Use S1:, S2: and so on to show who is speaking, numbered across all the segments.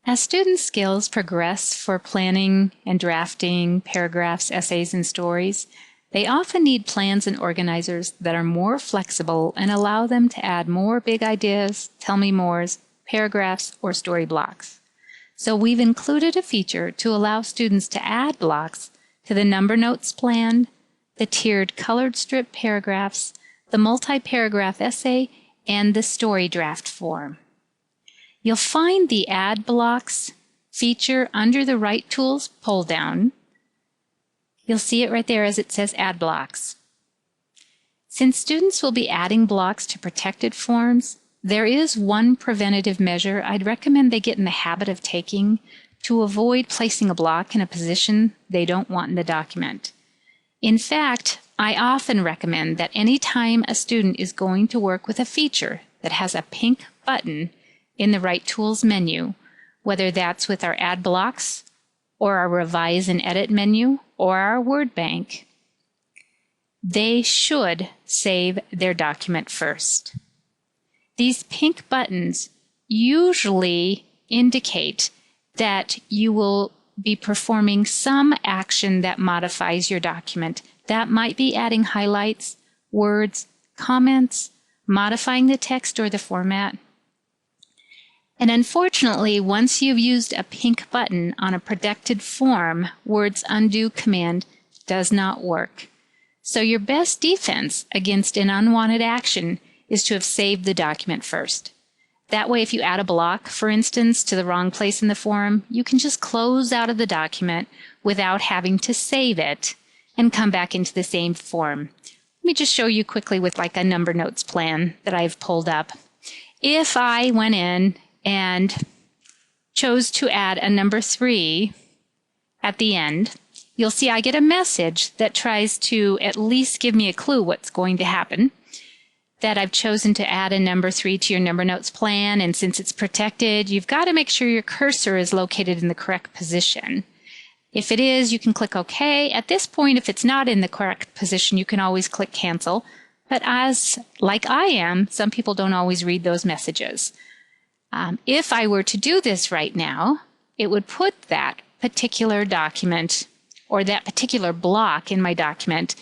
S1: As students' skills progress for planning and drafting paragraphs, essays, and stories, they often need plans and organizers that are more flexible and allow them to add more big ideas, tell-me-mores, paragraphs, or story blocks. So we've included a feature to allow students to add blocks to the number notes plan, the tiered colored strip paragraphs, the multi-paragraph essay, and the story draft form. You'll find the Add Blocks feature under the Write Tools pull-down. You'll see it right there as it says Add Blocks. Since students will be adding blocks to protected forms, there is one preventative measure I'd recommend they get in the habit of taking to avoid placing a block in a position they don't want in the document. In fact, I often recommend that anytime a student is going to work with a feature that has a pink button in the Write Tools menu, whether that's with our Add Blocks or our Revise and Edit menu or our Word Bank, they should save their document first. These pink buttons usually indicate that you will be performing some action that modifies your document. That might be adding highlights, words, comments, modifying the text or the format. And unfortunately, once you've used a pink button on a protected form, Word's undo command does not work. So your best defense against an unwanted action is to have saved the document first. That way, if you add a block, for instance, to the wrong place in the form, you can just close out of the document without having to save it and come back into the same form. Let me just show you quickly with like a number notes plan that I've pulled up. If I went in and chose to add a number 3 at the end, you'll see I get a message that tries to at least give me a clue what's going to happen, that I've chosen to add a number 3 to your number notes plan, and since it's protected, you've got to make sure your cursor is located in the correct position. If it is, you can click OK. At this point, if it's not in the correct position, you can always click Cancel. But like I am, some people don't always read those messages. If I were to do this right now, it would put that particular document or that particular block in my document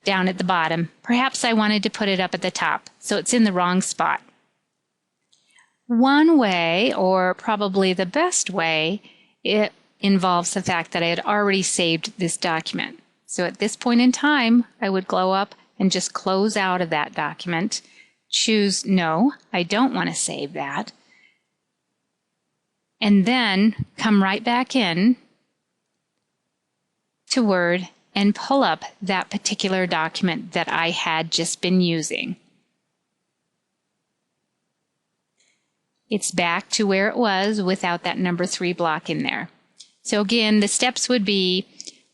S1: down at the bottom. Perhaps I wanted to put it up at the top, so it's in the wrong spot. One way, or probably the best way, it involves the fact that I had already saved this document. So at this point in time, I would go up and just close out of that document, choose No, I don't want to save that, and then come right back in to Word and pull up that particular document that I had just been using. It's back to where it was without that number 3 block in there. So again, the steps would be,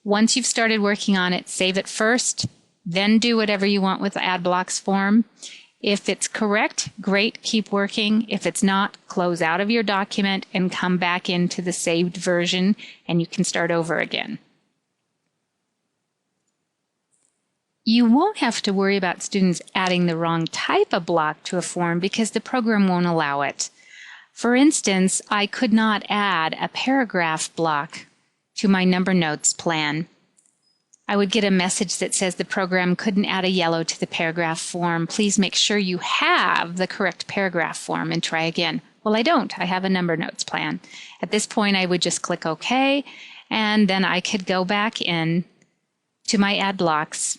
S1: once you've started working on it, save it first, then do whatever you want with the Add Blocks form. If it's correct, great, keep working. If it's not, close out of your document and come back into the saved version, and you can start over again. You won't have to worry about students adding the wrong type of block to a form because the program won't allow it. For instance, I could not add a paragraph block to my number notes plan. I would get a message that says the program couldn't add a yellow to the paragraph form. Please make sure you have the correct paragraph form and try again. Well, I don't. I have a number notes plan. At this point, I would just click OK, and then I could go back in to my Add Blocks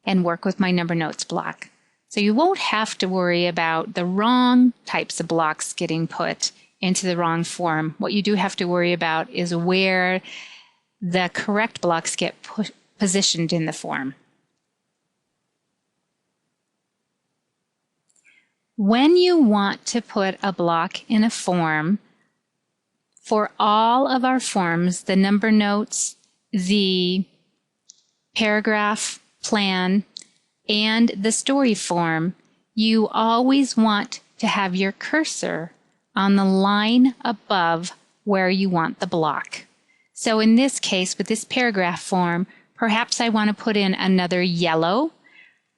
S1: and work with my number notes block. So you won't have to worry about the wrong types of blocks getting put into the wrong form. What you do have to worry about is where the correct blocks get positioned in the form. When you want to put a block in a form, for all of our forms, the number notes, the paragraph plan, and the story form, you always want to have your cursor on the line above where you want the block. So in this case, with this paragraph form, perhaps I want to put in another yellow.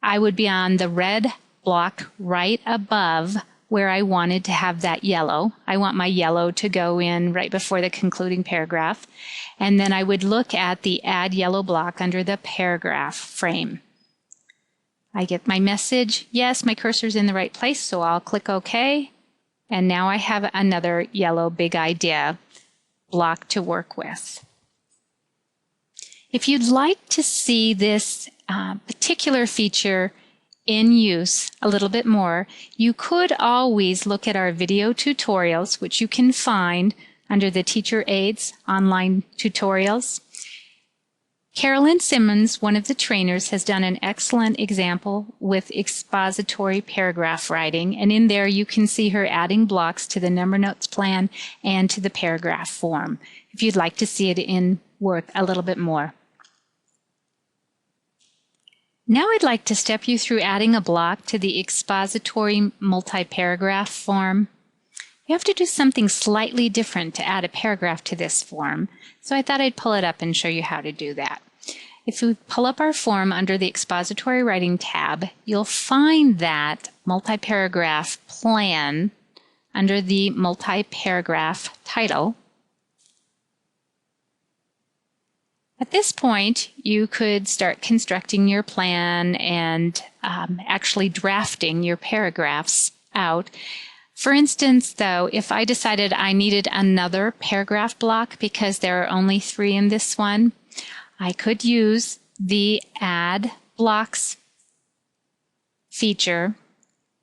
S1: I would be on the red block right above where I wanted to have that yellow. I want my yellow to go in right before the concluding paragraph. And then I would look at the Add Yellow block under the paragraph frame. I get my message, yes, my cursor's in the right place, so I'll click OK. And now I have another yellow big idea block to work with. If you'd like to see this particular feature in use a little bit more, you could always look at our video tutorials, which you can find under the Teacher Aids online tutorials. Carolyn Simmons, one of the trainers, has done an excellent example with expository paragraph writing, and in there you can see her adding blocks to the number notes plan and to the paragraph form, if you'd like to see it in work a little bit more. Now I'd like to step you through adding a block to the expository multi-paragraph form. You have to do something slightly different to add a paragraph to this form, so I thought I'd pull it up and show you how to do that. If we pull up our form under the Expository Writing tab, you'll find that multi-paragraph plan under the multi-paragraph title. At this point, you could start constructing your plan and actually drafting your paragraphs out. For instance, though, if I decided I needed another paragraph block because there are only 3 in this one, I could use the Add Blocks feature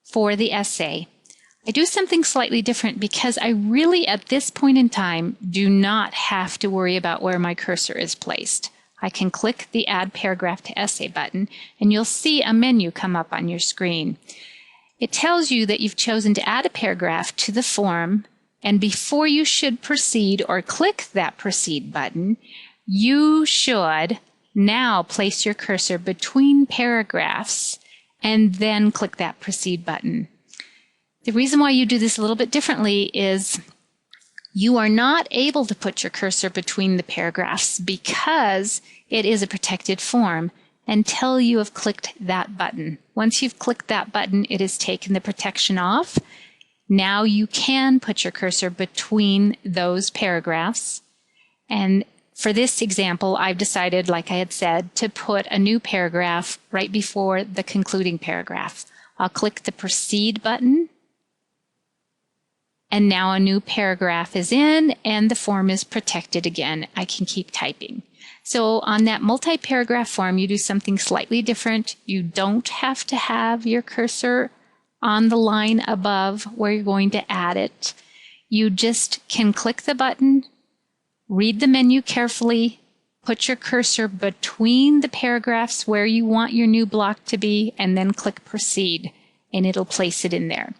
S1: for the essay. I do something slightly different because I really, at this point in time, do not have to worry about where my cursor is placed. I can click the Add Paragraph to Essay button, and you'll see a menu come up on your screen. It tells you that you've chosen to add a paragraph to the form, and before you should proceed or click that Proceed button, you should now place your cursor between paragraphs and then click that Proceed button. The reason why you do this a little bit differently is you are not able to put your cursor between the paragraphs because it is a protected form until you have clicked that button. Once you've clicked that button, it has taken the protection off. Now you can put your cursor between those paragraphs. And for this example, I've decided, like I had said, to put a new paragraph right before the concluding paragraph. I'll click the Proceed button. And now a new paragraph is in and the form is protected again. I can keep typing. So on that multi-paragraph form, you do something slightly different. You don't have to have your cursor on the line above where you're going to add it. You just can click the button, read the menu carefully, put your cursor between the paragraphs where you want your new block to be, and then click Proceed, and it'll place it in there.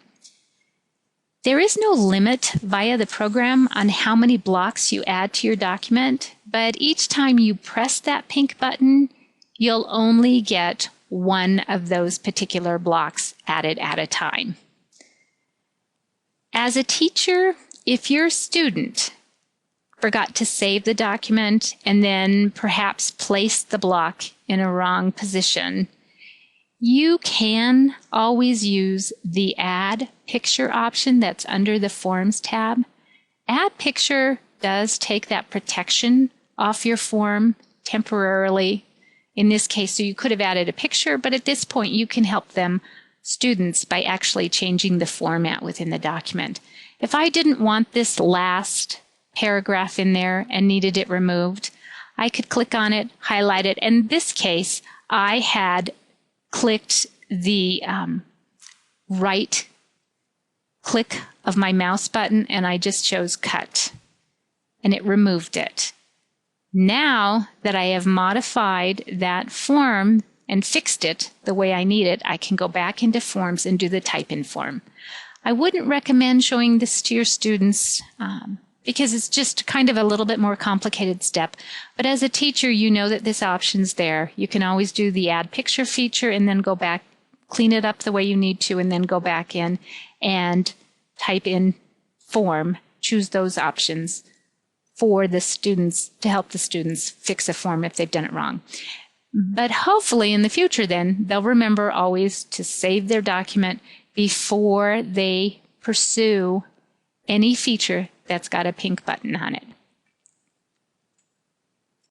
S1: There is no limit via the program on how many blocks you add to your document, but each time you press that pink button, you'll only get one of those particular blocks added at a time. As a teacher, if your student forgot to save the document and then perhaps placed the block in a wrong position, you can always use the Add Picture option that's under the Forms tab. Add Picture does take that protection off your form temporarily. In this case, so you could have added a picture, but at this point you can help them, students, by actually changing the format within the document. If I didn't want this last paragraph in there and needed it removed, I could click on it, highlight it. In this case, I had clicked the right click of my mouse button and I just chose Cut, and it removed it. Now that I have modified that form and fixed it the way I need it, I can go back into Forms and do the Type in form. I wouldn't recommend showing this to your students because it's just kind of a little bit more complicated step. But as a teacher, you know that this option's there. You can always do the Add Picture feature and then go back, clean it up the way you need to, and then go back in and type in Form, choose those options for the students to help the students fix a form if they've done it wrong. But hopefully in the future then, they'll remember always to save their document before they pursue any feature that's got a pink button on it.